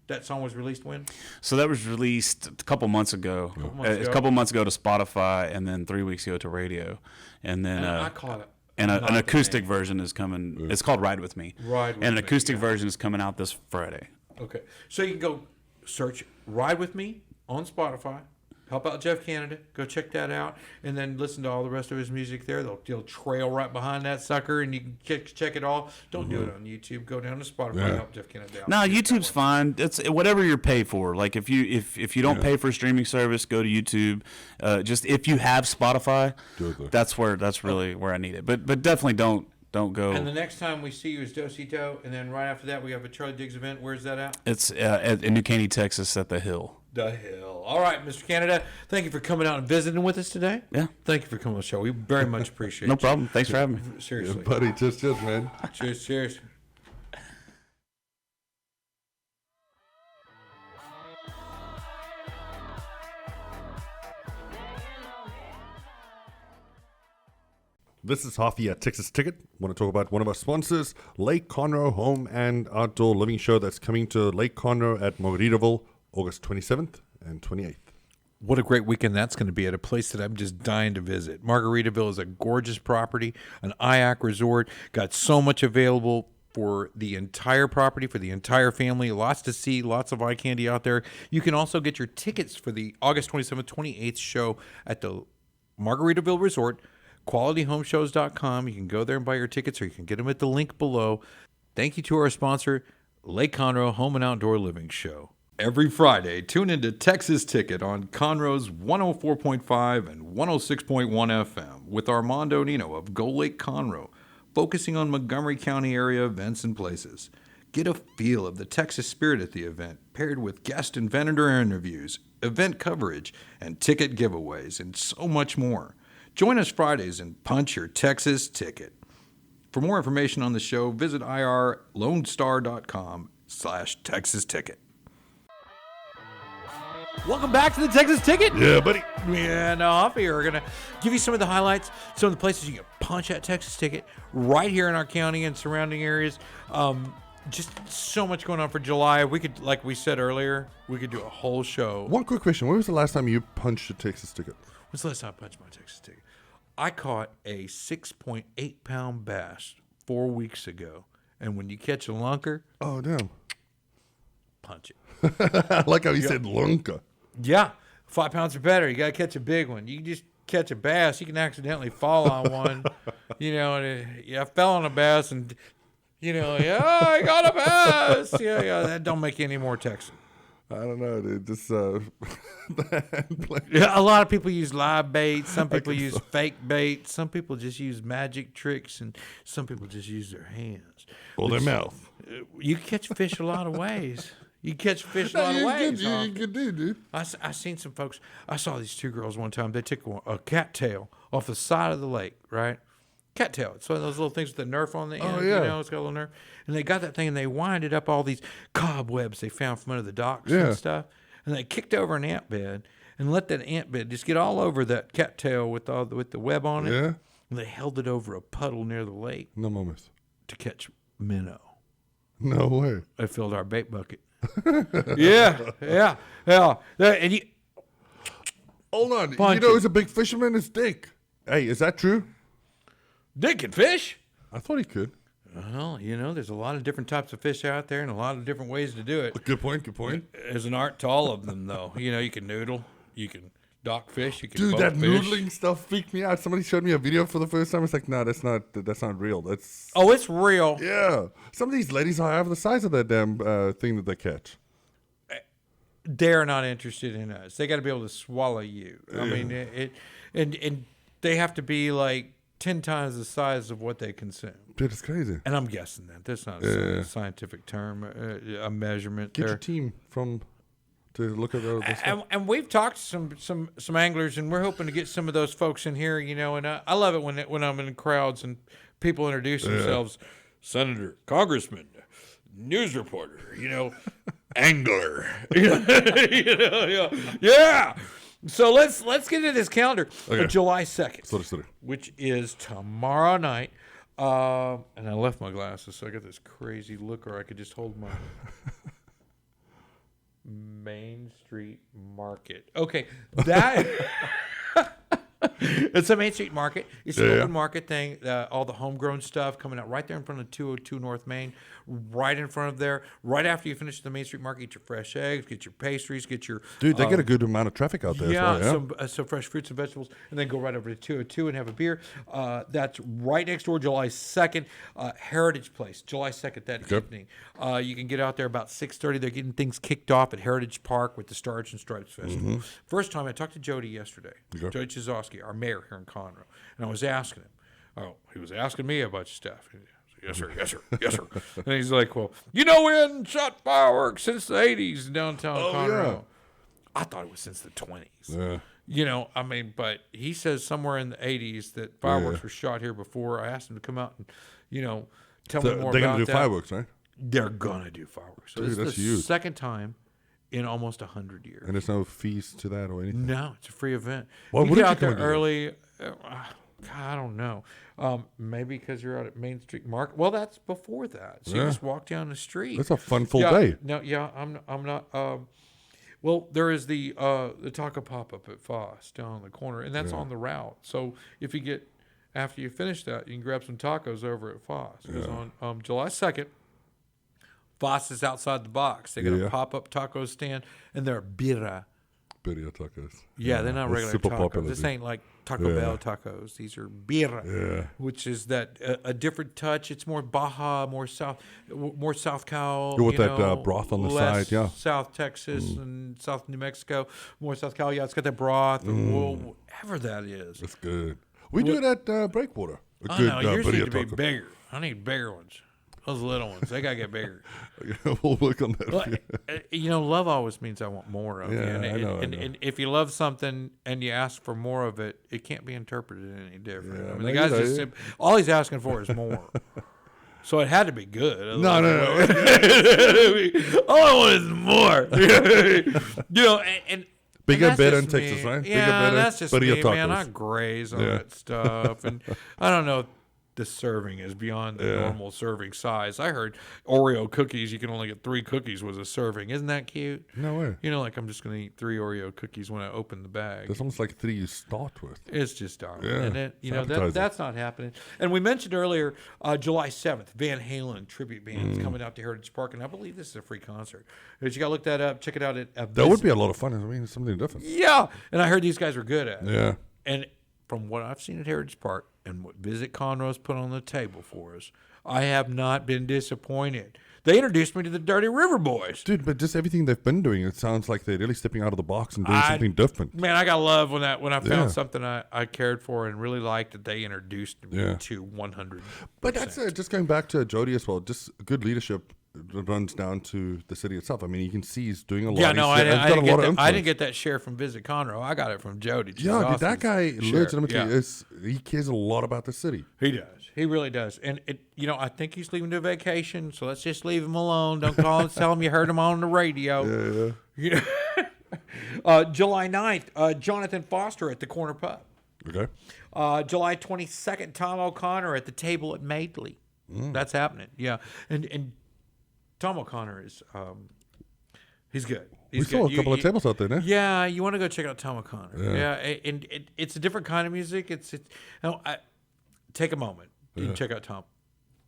that song was released when? So that was released a couple months ago. months A ago. couple months ago to Spotify, and then 3 weeks ago to radio, and then And I call it. and not an the acoustic name. version is coming. It's called Ride With Me. Ride With and an Me, acoustic yeah. version is coming out this Friday. Okay. So you can go search Ride With Me on Spotify. Help out Jeff Canada. Go check that out, and then listen to all the rest of his music there. They'll trail right behind that sucker, and you can check it all. Don't do it on YouTube. Go down to Spotify. And help Jeff Canada out. No, YouTube's fine. It's whatever you're paid for. Like if you don't pay for a streaming service, go to YouTube. Just if you have Spotify, that's really where I need it. But definitely don't go. And the next time we see you is Dosito, and then right after that we have a Charlie Diggs event. Where's that at? It's in New Caney, Texas, at the Hill. The Hill. All right, Mr. Canada, thank you for coming out and visiting with us today. Yeah. Thank you for coming on the show. We very much appreciate it. No problem. Thanks for having me. Seriously. Yeah, buddy, just man. Cheers. This is Hafi at Texas Ticket. Want to talk about one of our sponsors, Lake Conroe Home and Outdoor Living Show that's coming to Lake Conroe at Margaritaville, August 27th and 28th. What a great weekend that's going to be at a place that I'm just dying to visit. Margaritaville is a gorgeous property, an IAC resort, got so much available for the entire property, for the entire family, lots to see, lots of eye candy out there. You can also get your tickets for the August 27th, 28th show at the Margaritaville Resort, qualityhomeshows.com. You can go there and buy your tickets, or you can get them at the link below. Thank you to our sponsor, Lake Conroe Home and Outdoor Living Show. Every Friday, tune into Texas Ticket on Conroe's 104.5 and 106.1 FM with Armando Nino of Go Lake Conroe, focusing on Montgomery County area events and places. Get a feel of the Texas spirit at the event, paired with guest and vendor interviews, event coverage, and ticket giveaways, and so much more. Join us Fridays and punch your Texas ticket. For more information on the show, visit irlonestar.com/Texas Ticket. Welcome back to the Texas Ticket. Yeah, buddy. And off here, we're going to give you some of the highlights, some of the places you can punch that Texas Ticket right here in our county and surrounding areas. Just so much going on for July. We could, like we said earlier, we could do a whole show. One quick question. When was the last time you punched a Texas Ticket? When's the last time I punched my Texas Ticket? I caught a 6.8-pound bass 4 weeks ago. And when you catch a lunker, Oh, damn. punch it. I like how you said lunka. Yeah, 5 pounds or better. You got to catch a big one. You can just catch a bass. You can accidentally fall on one. And I fell on a bass and, I got a bass. Yeah, that don't make any more Texan. I don't know, dude. Just Yeah, a lot of people use live bait. Some people use fake bait. Some people just use magic tricks, and some people just use their hands. or their mouth. You can catch fish a lot of ways. You can catch fish a lot of ways. You could do, dude. I seen some folks. I saw these two girls one time. They took a cattail off the side of the lake, right? Cattail. It's one of those little things with the nerf on the end. Oh, yeah. It's got a little nerf. And they got that thing and they winded up all these cobwebs they found from under the docks Yeah. and stuff. And they kicked over an ant bed and let that ant bed just get all over that cattail with the web on it. Yeah. And they held it over a puddle near the lake No mames. to catch minnow. No way. They filled our bait bucket. yeah. And you, Hold on. Punch you know it. who's a big fisherman? It's Dick. Hey, is that true? Dick can fish. I thought he could. Well, there's a lot of different types of fish out there and a lot of different ways to do it. Good point. Good point. There's an art to all of them, though. You can noodle, you can dock fish, you can Dude, boat that fish. noodling stuff freaked me out. Somebody showed me a video for the first time. It's like, no, that's not real. That's Oh, it's real. yeah. Some of these ladies are half the size of that damn thing that they catch. They're not interested in us. They got to be able to swallow you. I mean, and they have to be like 10 times the size of what they consume. Dude, it's crazy. And I'm guessing that that's not a scientific term, a measurement. Get your there. team to look at the stuff. And we've talked to some anglers, and we're hoping to get some of those folks in here. And I love it when I'm in crowds and people introduce themselves, Senator, Congressman, news reporter, angler. Yeah. So let's get into this calendar. Okay. July 2nd, Sorry. which is tomorrow night. And I left my glasses, so I got this crazy look, or I could just hold my Main Street Market. Okay, that It's a Main Street Market. It's an Yeah, open market thing. All the homegrown stuff coming out right there in front of 202 North Main, right in front of there. Right after you finish the Main Street Market, get your fresh eggs, get your pastries, get your Dude, they get a good amount of traffic out there. yeah, as well, yeah. some fresh fruits and vegetables, and then go right over to 202 and have a beer. That's right next door, July 2nd, Heritage Place, July 2nd that evening. You can get out there about 6:30. They're getting things kicked off at Heritage Park with the Stars and Stripes Festival. First time I talked to Jody yesterday, Jody Chizowski, our mayor here in Conroe, and I was asking him. Oh, he was asking me a bunch of stuff. Yes, sir. Yes, sir. Yes, sir. And he's like, well, we hadn't shot fireworks since the 80s in downtown Conroe. Yeah. I thought it was since the 20s. Yeah. But he says somewhere in the 80s that fireworks were shot here before. I asked him to come out and, tell me more about that. They're going to do fireworks, right? They're going to do fireworks. So Dude, this is that's the huge. second time in almost 100 years. And there's no fees to that or anything? No, it's a free event. Well, You what get did you out there come and do? early. I don't know. Maybe because you're out at Main Street Market. Well, that's before that. So you just walk down the street. That's a fun full day. No, yeah, I'm not. Well, there is the taco pop-up at Foss down the corner, and that's on the route. So if you get, after you finish that, you can grab some tacos over at Foss. Because on July 2nd, Foss is outside the box. They got a pop-up taco stand, and they're birria. Birria tacos. Yeah, they're not That's regular super tacos. popular, This dude. ain't like Taco Bell tacos. These are birria, which is that a different touch. It's more Baja, more South Cal. With that broth on the less side, yeah. South Texas and South New Mexico, more South Cal. Yeah, it's got that broth, or whatever that is. That's good. We do it at Breakwater. I know yours need birria to be taco. bigger. I need bigger ones. Those little ones, they gotta get bigger. We'll work on that. Well, love always means I want more of you. Yeah, I know. And if you love something and you ask for more of it, it can't be interpreted any different. Yeah, I mean, no, the guy's you know, all he's asking for is more. So it had to be good. No. All I want is more. And Bigger, that's better just in Texas, me. right? Bigger, Yeah, better, that's just birria me, man. tacos. I graze on Yeah. that stuff, and I don't know. The serving is beyond the normal serving size. I heard Oreo cookies, you can only get 3 cookies was a serving. Isn't that cute? No way. Like I'm just going to eat 3 Oreo cookies when I open the bag. There's almost like 3 you start with. It's just darn. Yeah, And it's appetizing. that's not happening. And we mentioned earlier, July 7th, Van Halen tribute band is coming out to Heritage Park, and I believe this is a free concert. But you got to look that up. Check it out at That would be a lot of fun. I mean, it's something different. Yeah, and I heard these guys were good at it. Yeah. And from what I've seen at Heritage Park and what Visit Conroe's put on the table for us, I have not been disappointed. They introduced me to the Dirty River Boys. Dude, but just everything they've been doing, it sounds like they're really stepping out of the box and doing something different. Man, I got love when I found Yeah. something I cared for and really liked that they introduced me Yeah. to 100. But that's just going back to Jody as well. Just good leadership runs down to the city itself. I mean, you can see he's doing a lot. Yeah, no, He's I got a didn't, lot get of that, I influence. didn't get that share from Visit Conroe. I got it from Jody. Yeah, dude, that guy Chizowski's share. legitimately Yeah. he cares a lot about the city. He does. He really does. And I think he's leaving to vacation, so let's just leave him alone. Don't call and tell him you heard him on the radio. Yeah. July 9th, Jonathan Foster at the Corner Pub. Okay. July 22nd, Tom O'Connor at the Table at Madeley. That's happening. Yeah. And Tom O'Connor is he's good. We saw a couple of tables out there, no? Yeah, you want to go check out Tom O'Connor. Yeah, and it's a different kind of music. Take a moment and check out Tom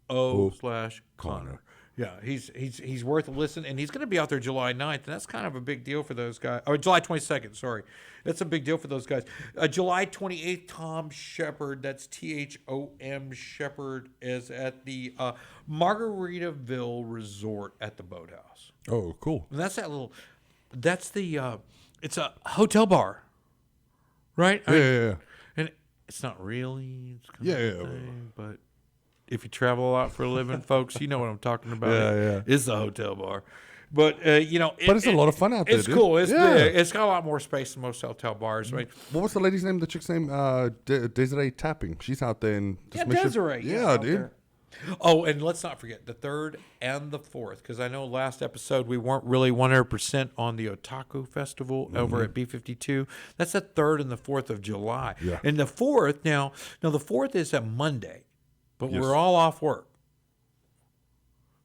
O/Connor. Yeah, he's worth a listen, and he's going to be out there July 9th, and that's kind of a big deal for those guys. Or July 22nd, sorry. That's a big deal for those guys. July 28th, Tom Shepard, that's THOM Shepard, is at the Margaritaville Resort at the Boathouse. Oh, cool. And it's a hotel bar, right? Yeah. And it's not really. It's kind Yeah, of a yeah. thing, but if you travel a lot for a living, folks, you know what I'm talking about. Yeah. It's a hotel bar. But, But it's a lot of fun out there, It's dude. cool. It's Yeah. big. It's got a lot more space than most hotel bars. I mean, What was the lady's name? The chick's name? Desiree Tapping. She's out there in yeah, Mission. Desiree. Yeah, out dude. there. Oh, and let's not forget the 3rd and the 4th, because I know last episode we weren't really 100% on the Otaku Festival over at B52. That's the 3rd and the 4th of July. Yeah. And the 4th, now the 4th is a Monday, but Yes. we're all off work.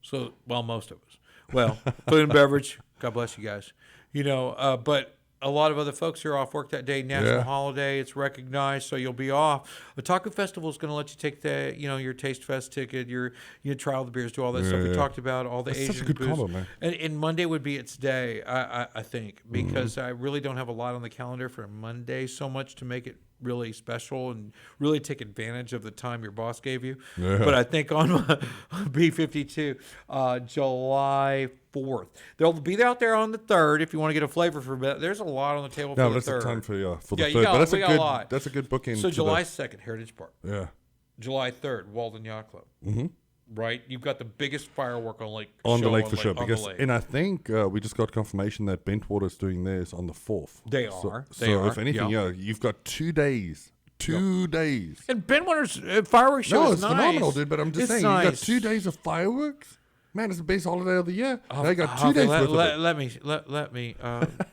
So, well, most of us. Well, food and beverage, God bless you guys. But a lot of other folks are off work that day. National Yeah. holiday, it's recognized, so you'll be off. The Taco Festival is going to let you take the, your Taste Fest ticket, you trial the beers, do all that stuff. We Yeah. talked about all the That's Asian such a good booths. combo, man. And Monday would be its day, I think, because Mm-hmm. I really don't have a lot on the calendar for Monday so much to make it really special and really take advantage of the time your boss gave you. Yeah. But I think on B52, July 4th, they'll be out there on the 3rd if you want to get a flavor for it. There's a lot on the table No, for the that's a 3rd. ton for the Yeah, third. you got- But that's we a got a good. lot. That's a good bookend. So to July 2nd, Heritage Park. Yeah. July 3rd, Walden Yacht Club. Mm-hmm. Right? You've got the biggest firework on Lake On the show lake for sure, on the because lake. and I think we just got confirmation that Bentwater's doing theirs on the 4th. They So, are. so They are, if anything, yeah. you've got 2 days. 2 days. And Bentwater's fireworks show No, is it's nice. phenomenal, dude. But I'm just It's saying, nice. you got 2 days of fireworks. Man, it's the best holiday of the year. Now you got 2 Okay, days worth of it. let me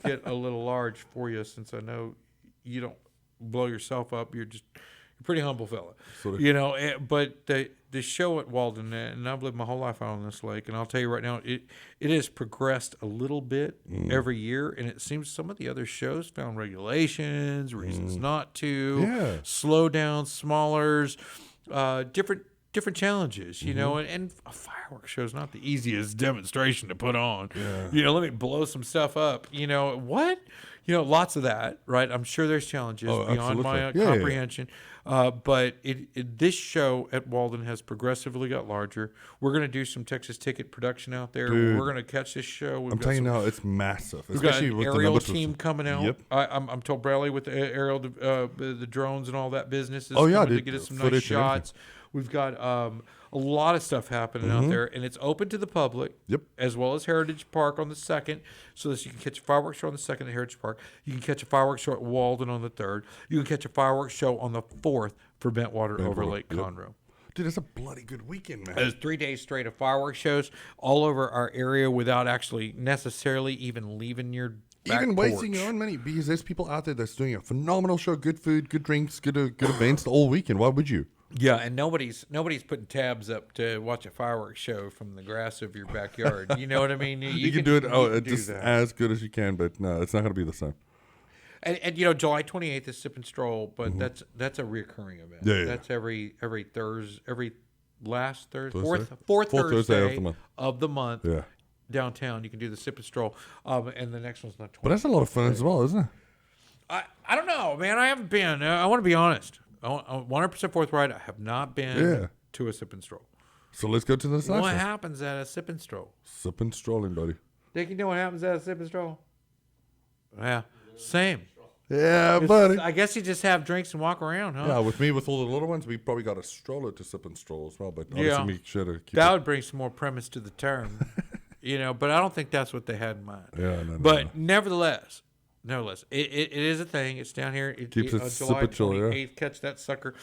get a little large for you, since I know you don't blow yourself up. You're a pretty humble fella, Sort of. But the show at Walden, and I've lived my whole life out on this lake, and I'll tell you right now, it has progressed a little bit every year, and it seems some of the other shows found regulations, reasons not to, Yeah. slow down, smallers, different challenges, and a fireworks show is not the easiest demonstration to put on. Let me blow some stuff up. Lots of that, right? I'm sure there's challenges beyond my absolutely. Yeah. comprehension. But this show at Walden has progressively got larger. We're going to do some Texas ticket production out there. Dude. We're going to catch this show. I'm telling you now, it's massive. We've got Especially an with the aerial numbers. team coming out. Yep. I'm told Bradley with the aerial, the drones and all that business is Oh, yeah, coming to dude. get us some nice Footage and everything. shots. We've got a lot of stuff happening out there, and it's open to the public. Yep. As well as Heritage Park on the 2nd, so that you can catch a fireworks show on the 2nd at Heritage Park. You can catch a fireworks show at Walden on the 3rd. You can catch a fireworks show on the 4th for Bentwater over Lake Yep. Conroe. Dude, it's a bloody good weekend, man. There's 3 days straight of fireworks shows all over our area without actually necessarily even leaving your back Even wasting porch. your own money, because there's people out there that's doing a phenomenal show, good food, good drinks, good events all weekend. Why would you? Yeah, and nobody's putting tabs up to watch a fireworks show from the grass of your backyard. You know what I mean? You can do it do just that. as good as you can, but no, it's not going to be the same. And July 28th is Sip and Stroll, but that's a reoccurring event. Yeah, yeah. That's every Thursday, every last Thursday, Thursday? fourth Fourth Thursday of the month. Yeah. Downtown, you can do the Sip and Stroll, and the next one's not 20. But that's a lot of fun as well, isn't it? I don't know, man. I haven't been. I want to be honest. I'm 100% forthright. I have not been to a Sip and Stroll. So let's go to the next What one. happens at a Sip and Stroll? Sip and strolling, buddy. Dick, you know what happens at a Sip and Stroll? Yeah, same. Yeah, buddy. I guess you just have drinks and walk around, huh? Yeah, with me, with all the little ones, we probably got a stroller to sip and stroll as well. But obviously, Yeah. make sure to keep That it. would bring some more premise to the term, but I don't think that's what they had in mind. Yeah, no, But nevertheless, it is a thing. It's down here. Keeps it on sip July and chill, yeah. 28th. Catch that sucker.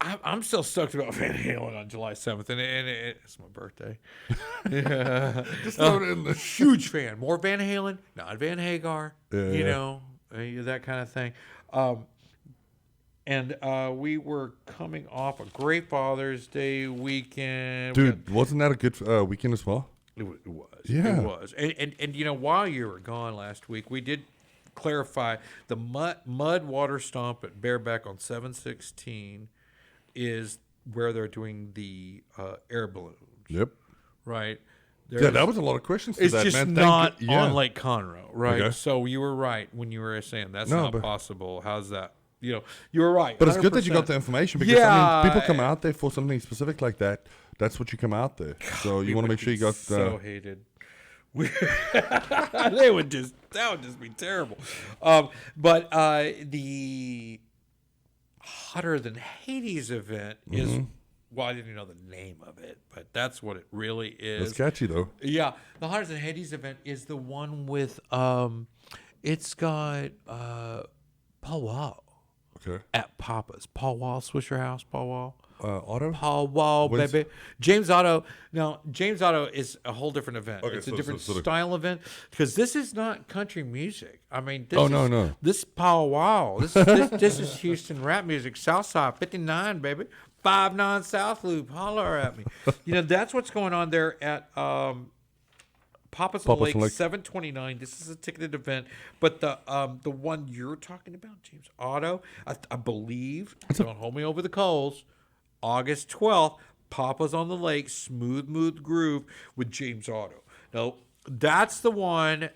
I'm still stoked about Van Halen on July 7th, and it's my birthday. Just throw it in there. Huge fan. More Van Halen, not Van Hagar. Yeah. That kind of thing. And we were coming off a great Father's Day weekend. Dude, wasn't that a good weekend as well? It was. Yeah. It was. And while you were gone last week, we did clarify the mud water stomp at Bareback on 7/16 is where they're doing the air balloons, Yep. right? Yeah, that was a lot of questions for It's that, just man. not yeah. on Lake Conroe, right? Okay. So you were right when you were saying that's No, not but- possible. How's that? You were right. But it's good that you got 100%. the information because Yeah. people come out there for something specific like that. That's what you come out there. So you want to make sure you got. so hated. That would just be terrible. But the Hotter Than Hades event is. Well, I didn't know the name of it, but that's what it really is. It's catchy though. Yeah, the Hotter Than Hades event is the one with it's got Paul Wall Okay. at Papa's. Paul Wall, Swisher House, Paul Wall. Otto. Paul Wall, When's- baby. James Otto. Now, James Otto is a whole different event. Okay, It's a so- different so- style event because this is not country music. I mean, this Oh, is, no. This is Paul Wall. This is Houston rap music. Southside 59, baby. 59 South Loop. Holler at me. That's what's going on there at Papa's on the Papa's on Lake, Lake. 7/29. This is a ticketed event, but the one you're talking about, James Otto, I believe. Don't hold me over the coals. August 12th, Papa's on the Lake, Smooth Groove with James Otto. Now that's the one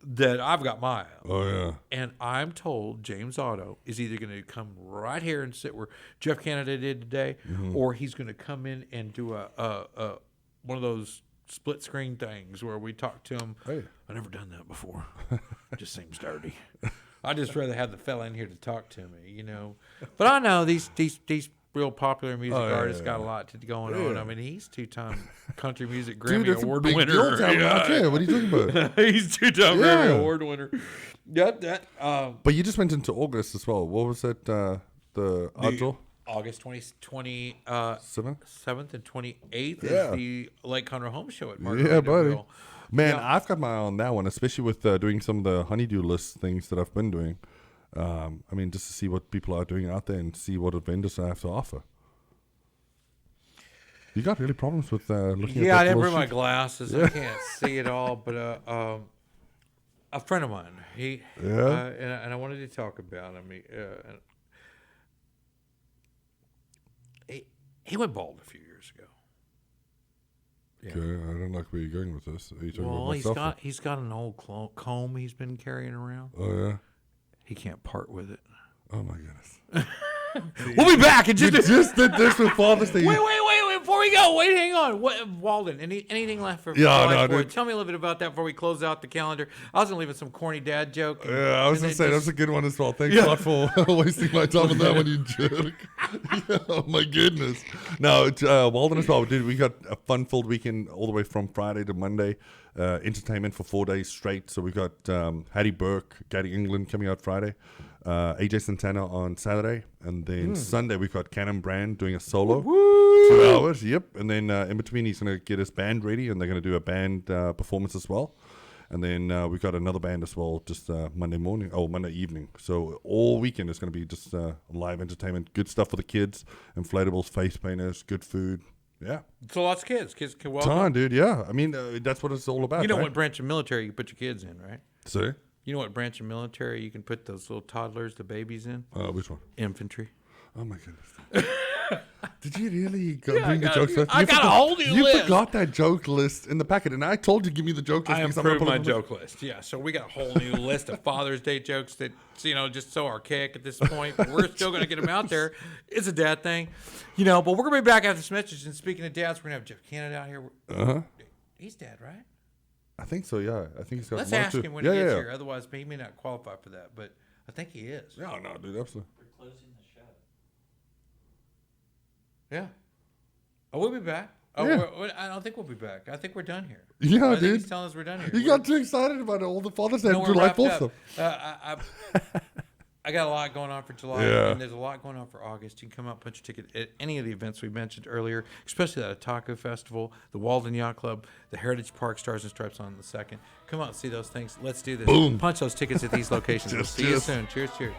that I've got my eye on. Oh yeah. And I'm told James Otto is either going to come right here and sit where Jeff Canada did today, or he's going to come in and do a one of those split screen things where we talk to him. Hey. I've never done that before. It just seems dirty. I just rather have the fella in here to talk to me, you know. But I know these real popular music artists got a lot going on. I mean, he's 2-time country music Grammy Dude, that's Award a big winner. deal down out there. What are you talking about? He's 2-time Grammy Award winner. Yep, that. But you just went into August as well. What was that? The Agile? August 27th and 28th Yeah. is the Lake Conroe Home Show at Yeah, Margaritaville. buddy. Man, Yeah. I've got my eye on that one, especially with doing some of the honeydew list things that I've been doing. I mean, just to see what people are doing out there and see what vendors have to offer. You got really problems with looking at Yeah, I that didn't little bring my sheet? glasses. I can't see it all. But a friend of mine, and I wanted to talk about him. He went bald a few years ago. Okay, I don't like where you're going with this. Are you talking Well, about myself? he's got an old comb he's been carrying around. Oh yeah. He can't part with it. Oh my goodness. We'll be back in You just did this with Father's Day. Wait, before we go, hang on. What, Walden, anything left for Yeah, July no, 4th? dude. Tell me a little bit about that before we close out the calendar. I was going to leave with some corny dad joke. Yeah, I was and gonna say then that's a good one as well. Thanks a lot for wasting my time on that one, you jerk. Yeah, oh my goodness. No, Walden as well. Dude, we got a fun-filled weekend all the way from Friday to Monday. Entertainment for 4 days straight. So we got Hattie Burke, Gary England coming out Friday. AJ Santana on Saturday, and then Sunday we've got Cannon Brand doing a solo, 2 hours. Yep, and then in between he's gonna get his band ready, and they're gonna do a band performance as well. And then we've got another band as well, just Monday evening. So all weekend is gonna be just live entertainment, good stuff for the kids, inflatables, face painters, good food. Yeah, So lots of kids. Kids can welcome. ton, dude. Yeah, I mean that's what it's all about. You know right? what branch of military you put your kids in, right? Sorry? You know what branch of military you can put those little toddlers, the babies in? Which one? Infantry. Oh my goodness. Did you really bring the got- jokes list? I You got a forgot- whole new You list. forgot that joke list in the packet, and I told you give me the joke list. I because I'm gonna improved put my it on joke list. Yeah, so we got a whole new list of Father's Day jokes that, just so archaic at this point. But we're still going to get them out there. It's a dad thing, but we're going to be back after this message. And speaking of dads, we're going to have Jeff Canada out here. He's dad, right? I think so. Yeah, I think he's got. Let's one or ask two. him when yeah, he gets yeah. here. Otherwise, he may not qualify for that. But I think he is. Yeah, no, dude, absolutely. Yeah. Oh, we'll be back. Oh, Yeah. I don't think we'll be back. I think we're done here. Yeah, I think dude. he's telling us we're done here. You got too excited about all the Father's Day No, and we're July wrapped 4th up. stuff. I got a lot going on for July, Yeah. and there's a lot going on for August. You can come out, punch your ticket at any of the events we mentioned earlier, especially that Taco Festival, the Walden Yacht Club, the Heritage Park Stars and Stripes on the 2nd. Come out and see those things. Let's do this. Boom. Punch those tickets at these locations. We'll see you Cheers. soon. Cheers, cheers.